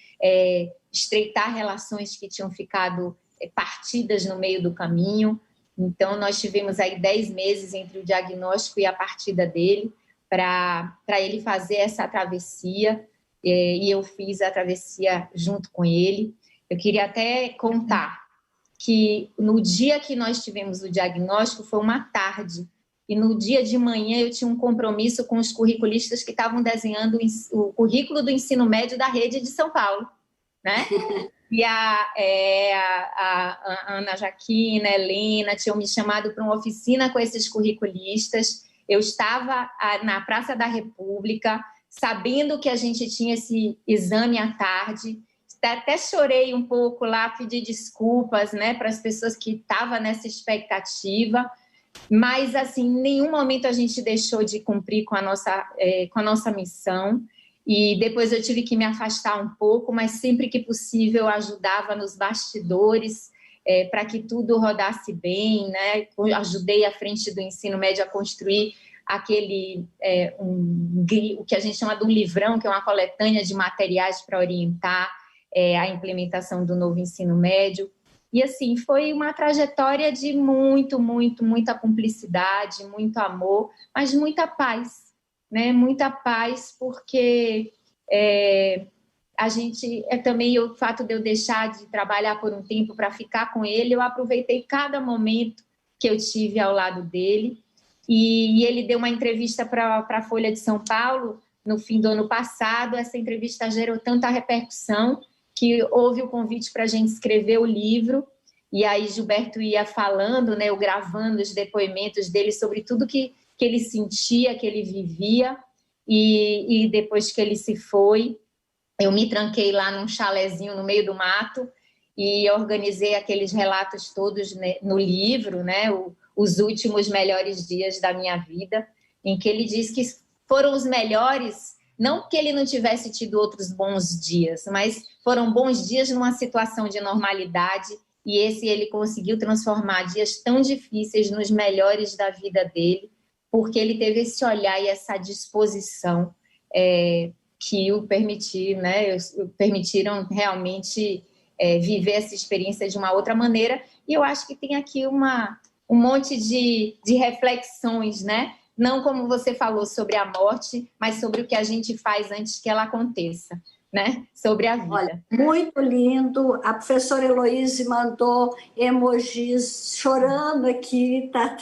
estreitar relações que tinham ficado partidas no meio do caminho. Então, nós tivemos aí 10 meses entre o diagnóstico e a partida dele para ele fazer essa travessia, e eu fiz a travessia junto com ele. Eu queria até contar que no dia que nós tivemos o diagnóstico foi uma tarde, e no dia de manhã eu tinha um compromisso com os curriculistas que estavam desenhando o currículo do ensino médio da rede de São Paulo, né? E a Ana Jaquina, a Helena, tinham me chamado para uma oficina com esses curriculistas. Eu estava na Praça da República, sabendo que a gente tinha esse exame à tarde. Até chorei um pouco lá, pedi desculpas, né, para as pessoas que estavam nessa expectativa. Mas, assim, em nenhum momento a gente deixou de cumprir com a nossa missão. E depois eu tive que me afastar um pouco, mas sempre que possível eu ajudava nos bastidores para que tudo rodasse bem, né? Ajudei à frente do ensino médio a construir o que a gente chama de um livrão, que é uma coletânea de materiais para orientar a implementação do novo ensino médio. E, assim, foi uma trajetória de muita cumplicidade, muito amor, mas muita paz, né? Muita paz, porque a gente, também o fato de eu deixar de trabalhar por um tempo para ficar com ele, eu aproveitei cada momento que eu tive ao lado dele. E ele deu uma entrevista para a Folha de São Paulo no fim do ano passado. Essa entrevista gerou tanta repercussão que houve o convite para a gente escrever o livro, e aí Gilberto ia falando, né, eu gravando os depoimentos dele sobre tudo que ele sentia, que ele vivia, e depois que ele se foi, eu me tranquei lá num chalezinho no meio do mato e organizei aqueles relatos todos, né, no livro, né, os últimos melhores dias da minha vida, em que ele diz que foram os melhores. Não que ele não tivesse tido outros bons dias, mas foram bons dias numa situação de normalidade, e ele conseguiu transformar dias tão difíceis nos melhores da vida dele, porque ele teve esse olhar e essa disposição que o permitiram realmente viver essa experiência de uma outra maneira. E eu acho que tem aqui um monte de reflexões, né? Não como você falou sobre a morte, mas sobre o que a gente faz antes que ela aconteça, né? Sobre a vida. Olha, muito lindo. A professora Heloíse mandou emojis chorando aqui, tá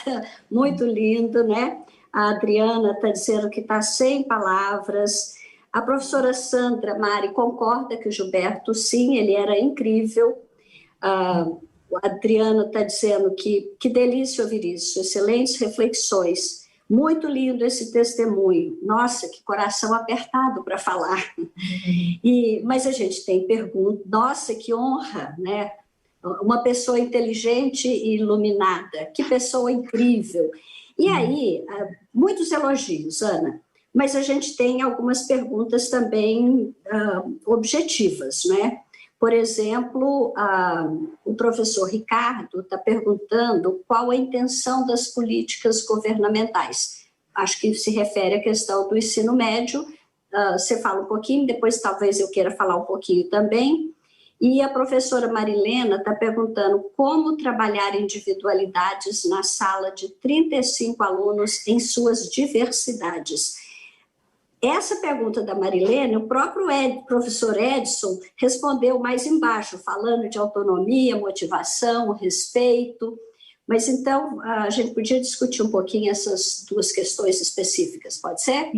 muito lindo, né? A Adriana está dizendo que está sem palavras. A professora Sandra Mari concorda que o Gilberto, sim, ele era incrível. A Adriana está dizendo que delícia ouvir isso, excelentes reflexões. Muito lindo esse testemunho. Nossa, que coração apertado para falar. Mas a gente tem pergunta. Nossa, que honra, né? Uma pessoa inteligente e iluminada. Que pessoa incrível. E aí, muitos elogios, Ana. Mas a gente tem algumas perguntas também objetivas, né? Por exemplo, o professor Ricardo está perguntando qual a intenção das políticas governamentais. Acho que se refere à questão do ensino médio. Você fala um pouquinho, depois talvez eu queira falar um pouquinho também. E a professora Marilena está perguntando como trabalhar individualidades na sala de 35 alunos em suas diversidades. Essa pergunta da Marilena, o próprio professor Edson respondeu mais embaixo, falando de autonomia, motivação, respeito. Mas então a gente podia discutir um pouquinho essas duas questões específicas, pode ser?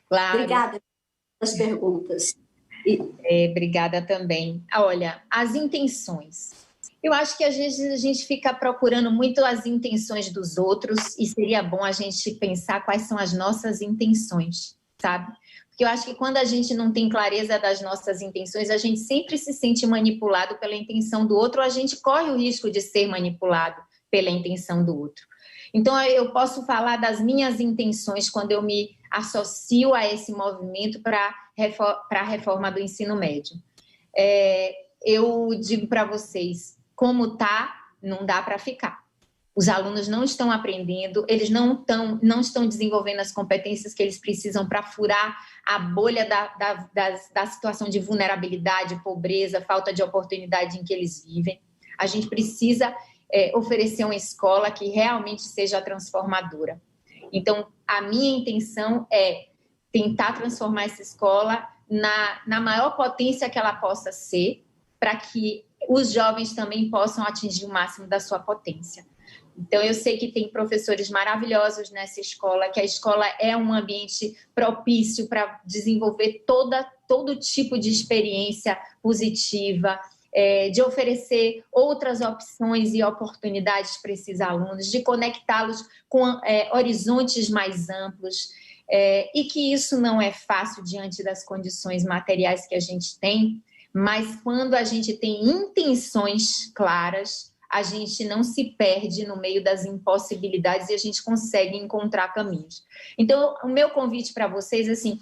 Claro. Obrigada pelas perguntas. Obrigada também. Olha, as intenções. Eu acho que às vezes a gente fica procurando muito as intenções dos outros e seria bom a gente pensar quais são as nossas intenções, sabe? Porque eu acho que quando a gente não tem clareza das nossas intenções, a gente sempre se sente manipulado pela intenção do outro, ou a gente corre o risco de ser manipulado pela intenção do outro. Então, eu posso falar das minhas intenções quando eu me associo a esse movimento para a reforma do ensino médio. Eu digo para vocês, como tá, não dá para ficar. Os alunos não estão aprendendo, eles não estão desenvolvendo as competências que eles precisam para furar a bolha da situação de vulnerabilidade, pobreza, falta de oportunidade em que eles vivem. A gente precisa oferecer uma escola que realmente seja transformadora. Então, a minha intenção é tentar transformar essa escola na maior potência que ela possa ser, para que os jovens também possam atingir o máximo da sua potência. Então, eu sei que tem professores maravilhosos nessa escola, que a escola é um ambiente propício para desenvolver todo tipo de experiência positiva, de oferecer outras opções e oportunidades para esses alunos, de conectá-los com horizontes mais amplos, e que isso não é fácil diante das condições materiais que a gente tem, mas quando a gente tem intenções claras, a gente não se perde no meio das impossibilidades e a gente consegue encontrar caminhos. Então, o meu convite para vocês, assim,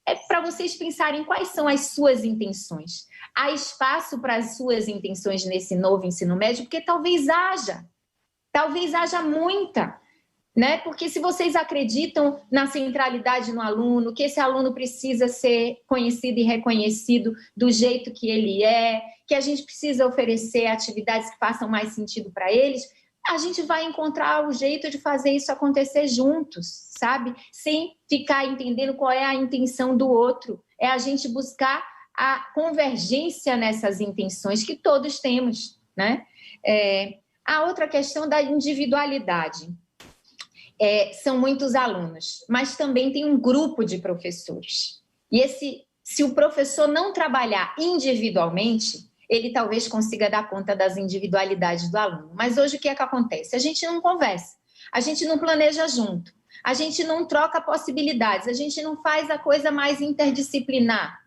é para vocês pensarem quais são as suas intenções. Há espaço para as suas intenções nesse novo ensino médio? Porque talvez haja muita, né? Porque se vocês acreditam na centralidade no aluno, que esse aluno precisa ser conhecido e reconhecido do jeito que ele é, que a gente precisa oferecer atividades que façam mais sentido para eles, a gente vai encontrar o jeito de fazer isso acontecer juntos, sabe? Sem ficar entendendo qual é a intenção do outro. É a gente buscar a convergência nessas intenções que todos temos, né? A outra questão da individualidade. São muitos alunos, mas também tem um grupo de professores. E se o professor não trabalhar individualmente, ele talvez consiga dar conta das individualidades do aluno. Mas hoje o que é que acontece? A gente não conversa, a gente não planeja junto, a gente não troca possibilidades, a gente não faz a coisa mais interdisciplinar,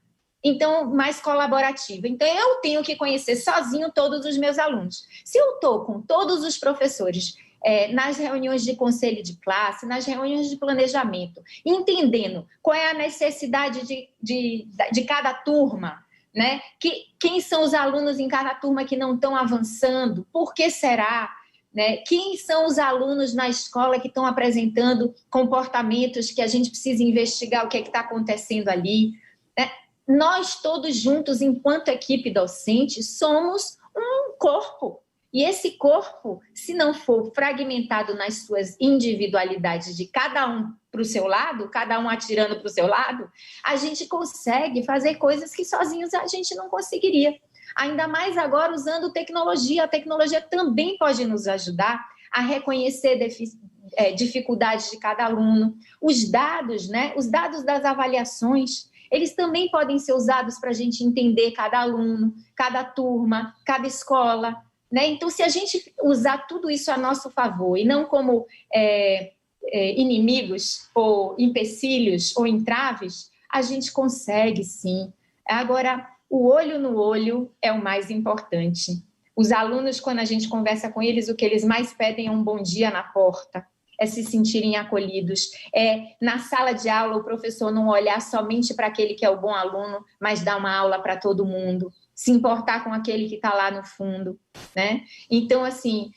então mais colaborativa. Então eu tenho que conhecer sozinho todos os meus alunos. Se eu estou com todos os professores nas reuniões de conselho de classe, nas reuniões de planejamento, entendendo qual é a necessidade de cada turma, né? Quem são os alunos em cada turma que não estão avançando? Por que será? Né? Quem são os alunos na escola que estão apresentando comportamentos que a gente precisa investigar o que está acontecendo ali? Né? Nós todos juntos, enquanto equipe docente, somos um corpo. E esse corpo, se não for fragmentado nas suas individualidades de cada um para o seu lado, cada um atirando para o seu lado, a gente consegue fazer coisas que sozinhos a gente não conseguiria. Ainda mais agora usando tecnologia. A tecnologia também pode nos ajudar a reconhecer dificuldades de cada aluno. Os dados, né? Os dados das avaliações, eles também podem ser usados para a gente entender cada aluno, cada turma, cada escola. Né? Então, se a gente usar tudo isso a nosso favor e não como inimigos ou empecilhos ou entraves, a gente consegue sim. Agora, o olho no olho é o mais importante. Os alunos, quando a gente conversa com eles, o que eles mais pedem é um bom dia na porta, é se sentirem acolhidos, na sala de aula o professor não olhar somente para aquele que é o bom aluno, mas dar uma aula para todo mundo, se importar com aquele que está lá no fundo, né? Então, assim,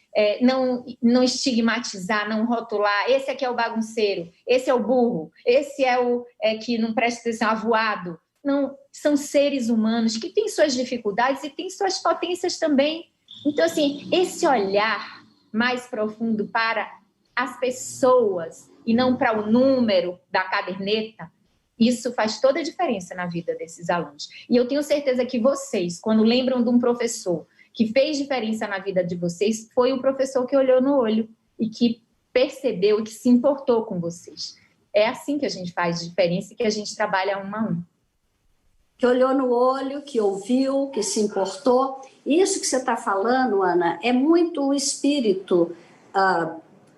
não estigmatizar, não rotular, esse aqui é o bagunceiro, esse é o burro, esse é o que não presta atenção, avoado. Não, são seres humanos que têm suas dificuldades e têm suas potências também. Então, assim, esse olhar mais profundo para as pessoas e não para o número da caderneta, isso faz toda a diferença na vida desses alunos. E eu tenho certeza que vocês, quando lembram de um professor que fez diferença na vida de vocês, foi o professor que olhou no olho e que percebeu e que se importou com vocês. É assim que a gente faz diferença e que a gente trabalha um a um. Que olhou no olho, que ouviu, que se importou. Isso que você está falando, Ana, é muito o espírito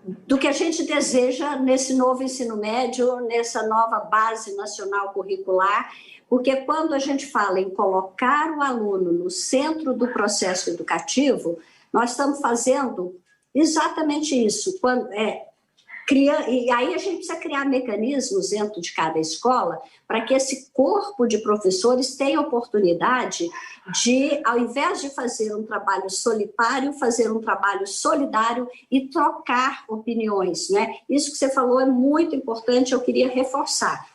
do que a gente deseja nesse novo ensino médio, nessa nova base nacional curricular, porque quando a gente fala em colocar o aluno no centro do processo educativo, nós estamos fazendo exatamente isso. E aí a gente precisa criar mecanismos dentro de cada escola para que esse corpo de professores tenha oportunidade de, ao invés de fazer um trabalho solitário, fazer um trabalho solidário e trocar opiniões, né? Isso que você falou é muito importante, eu queria reforçar.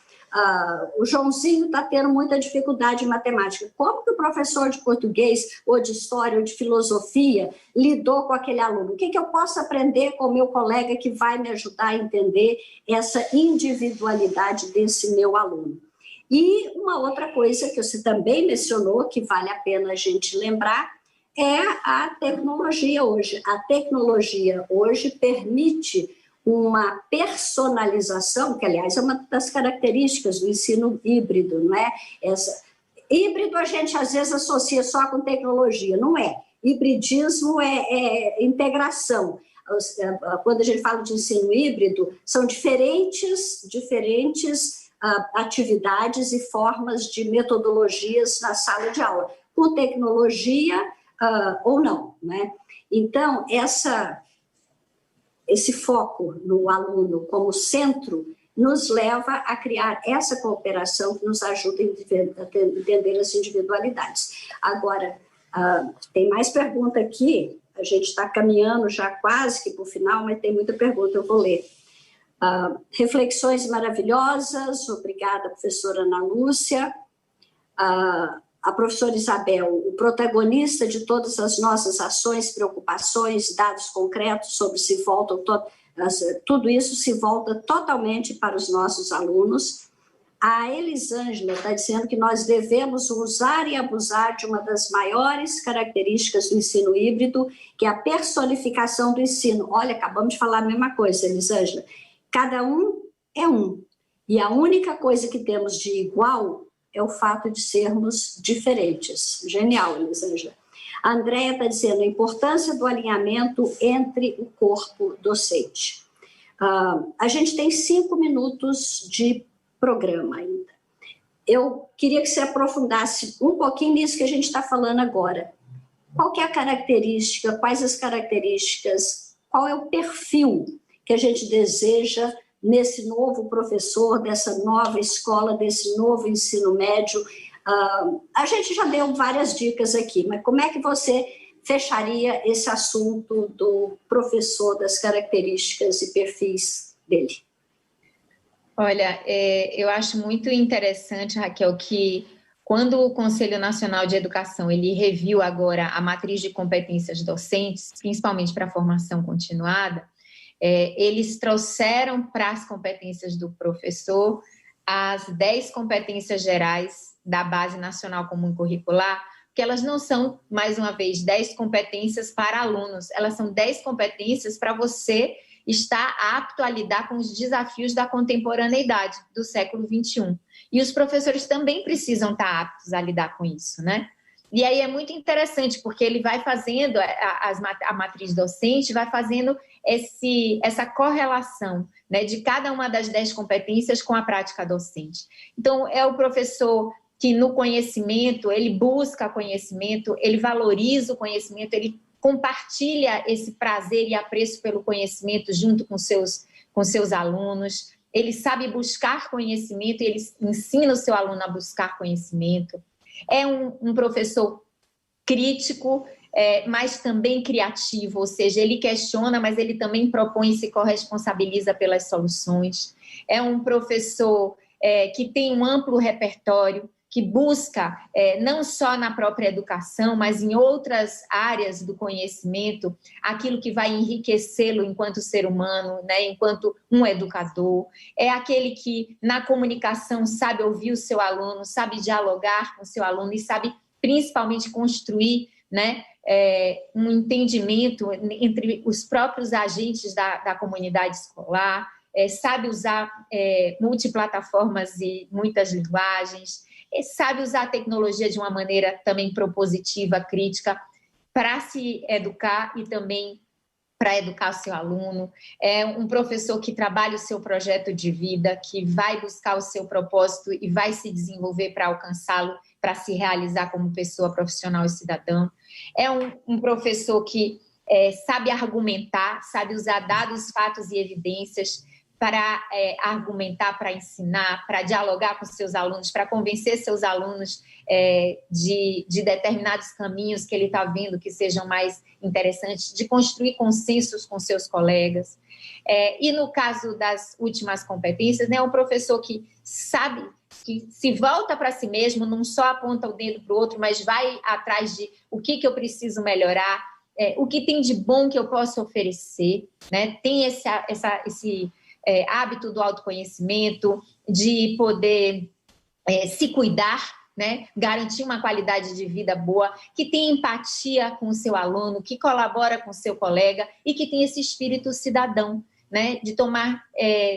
O Joãozinho está tendo muita dificuldade em matemática. Como que o professor de português, ou de história, ou de filosofia, lidou com aquele aluno? O que eu posso aprender com o meu colega que vai me ajudar a entender essa individualidade desse meu aluno? E uma outra coisa que você também mencionou, que vale a pena a gente lembrar, é a tecnologia hoje. A tecnologia hoje permite uma personalização, que, aliás, é uma das características do ensino híbrido, não é? Híbrido a gente às vezes associa só com tecnologia, não é. Hibridismo é integração. Quando a gente fala de ensino híbrido, são diferentes atividades e formas de metodologias na sala de aula, com tecnologia ou não, né? Então, esse foco no aluno como centro nos leva a criar essa cooperação que nos ajuda a entender as individualidades. Agora, tem mais pergunta aqui, a gente está caminhando já quase que para o final, mas tem muita pergunta, eu vou ler. Reflexões maravilhosas, obrigada, professora Ana Lúcia. A professora Isabel, o protagonista de todas as nossas ações, preocupações, dados concretos sobre se voltam, tudo isso se volta totalmente para os nossos alunos. A Elisângela está dizendo que nós devemos usar e abusar de uma das maiores características do ensino híbrido, que é a personificação do ensino. Olha, acabamos de falar a mesma coisa, Elisângela. Cada um é um. E a única coisa que temos de igual é o fato de sermos diferentes. Genial, Elisângela. A Andréia está dizendo a importância do alinhamento entre o corpo docente. A gente tem 5 minutos de programa ainda. Eu queria que você aprofundasse um pouquinho nisso que a gente está falando agora. Qual que é a característica, quais as características, qual é o perfil que a gente deseja nesse novo professor, dessa nova escola, desse novo ensino médio? A gente já deu várias dicas aqui, mas como é que você fecharia esse assunto do professor, das características e perfis dele? Olha, eu acho muito interessante, Raquel, que quando o Conselho Nacional de Educação ele reviu agora a matriz de competências docentes, principalmente para a formação continuada, eles trouxeram para as competências do professor as 10 competências gerais da Base Nacional Comum Curricular, que elas não são, mais uma vez, 10 competências para alunos, elas são 10 competências para você estar apto a lidar com os desafios da contemporaneidade do século XXI. E os professores também precisam estar aptos a lidar com isso, né? E aí é muito interessante, porque ele vai fazendo, a matriz docente vai fazendo essa correlação, né, de cada uma das 10 competências com a prática docente. Então, é o professor que no conhecimento, ele busca conhecimento, ele valoriza o conhecimento, ele compartilha esse prazer e apreço pelo conhecimento junto com seus alunos, ele sabe buscar conhecimento e ele ensina o seu aluno a buscar conhecimento. É um professor crítico, mas também criativo, ou seja, ele questiona, mas ele também propõe e se corresponsabiliza pelas soluções. É um professor que tem um amplo repertório, que busca, não só na própria educação, mas em outras áreas do conhecimento, aquilo que vai enriquecê-lo enquanto ser humano, né, enquanto um educador. É aquele que, na comunicação, sabe ouvir o seu aluno, sabe dialogar com o seu aluno e sabe, principalmente, construir, né, um entendimento entre os próprios agentes da comunidade escolar, sabe usar multiplataformas e muitas linguagens, sabe usar a tecnologia de uma maneira também propositiva, crítica, para se educar e também para educar o seu aluno. É um professor que trabalha o seu projeto de vida, que vai buscar o seu propósito e vai se desenvolver para alcançá-lo, para se realizar como pessoa profissional e cidadã. É um professor que sabe argumentar, sabe usar dados, fatos e evidências para argumentar, para ensinar, para dialogar com seus alunos, para convencer seus alunos de determinados caminhos que ele está vendo que sejam mais interessantes, de construir consensos com seus colegas. E no caso das últimas competências, né, um professor que sabe, que se volta para si mesmo, não só aponta o dedo para o outro, mas vai atrás de o que eu preciso melhorar, o que tem de bom que eu posso oferecer, né? Tem esse hábito do autoconhecimento, de poder se cuidar, né? Garantir uma qualidade de vida boa, que tem empatia com o seu aluno, que colabora com o seu colega e que tem esse espírito cidadão, né, de tomar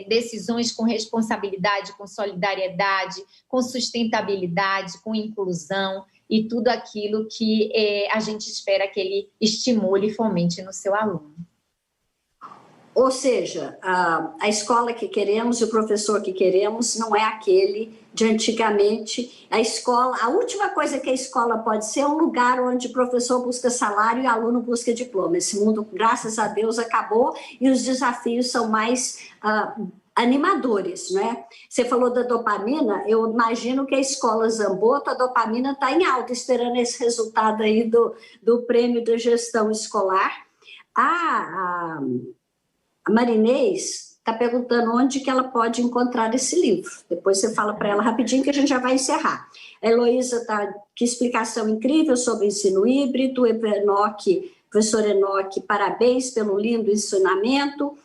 decisões com responsabilidade, com solidariedade, com sustentabilidade, com inclusão e tudo aquilo que a gente espera que ele estimule e fomente no seu aluno. Ou seja, a escola que queremos e o professor que queremos não é aquele de antigamente. A última coisa que a escola pode ser é um lugar onde o professor busca salário e o aluno busca diploma. Esse mundo, graças a Deus, acabou e os desafios são mais animadores, né? Você falou da dopamina, eu imagino que a escola Zamboto, a dopamina está em alta, esperando esse resultado aí do prêmio da gestão escolar. A Marinês está perguntando onde que ela pode encontrar esse livro. Depois você fala para ela rapidinho que a gente já vai encerrar. A Heloísa está, que explicação incrível sobre o ensino híbrido. Professor Enoque, parabéns pelo lindo ensinamento.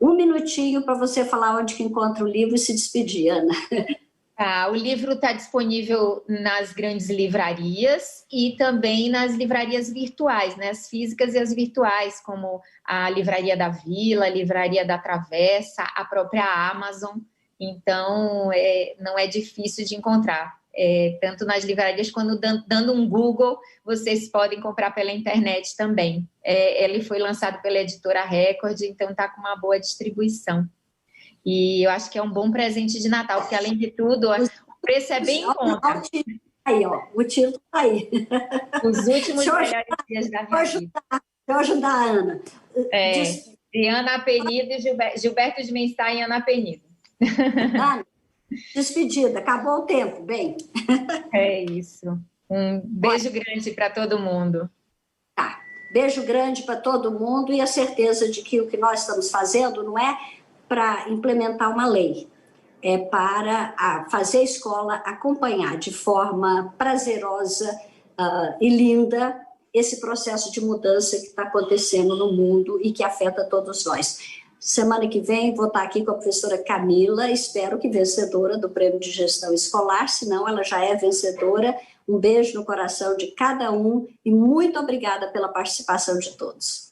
Um minutinho para você falar onde que encontra o livro e se despedir, Ana. O livro está disponível nas grandes livrarias e também nas livrarias virtuais, né? As físicas e as virtuais, como a Livraria da Vila, a Livraria da Travessa, a própria Amazon. Então, não é difícil de encontrar. Tanto nas livrarias quanto dando um Google, vocês podem comprar pela internet também. Ele foi lançado pela editora Record, então está com uma boa distribuição. E eu acho que é um bom presente de Natal, porque, além de tudo, o preço é bem em conta. Aí, ó, o título está aí. Os últimos melhores dias da minha vida. Deixa eu ajudar a Ana. De Ana Penido e Gilberto de Menstein e Ana Penido. Ana, despedida, acabou o tempo, bem. É isso. Um beijo grande para todo mundo. Tá. Beijo grande para todo mundo e a certeza de que o que nós estamos fazendo não é para implementar uma lei, é para fazer a escola acompanhar de forma prazerosa e linda esse processo de mudança que está acontecendo no mundo e que afeta todos nós. Semana que vem vou estar aqui com a professora Camila, espero que vencedora do Prêmio de Gestão Escolar, senão ela já é vencedora. Um beijo no coração de cada um e muito obrigada pela participação de todos.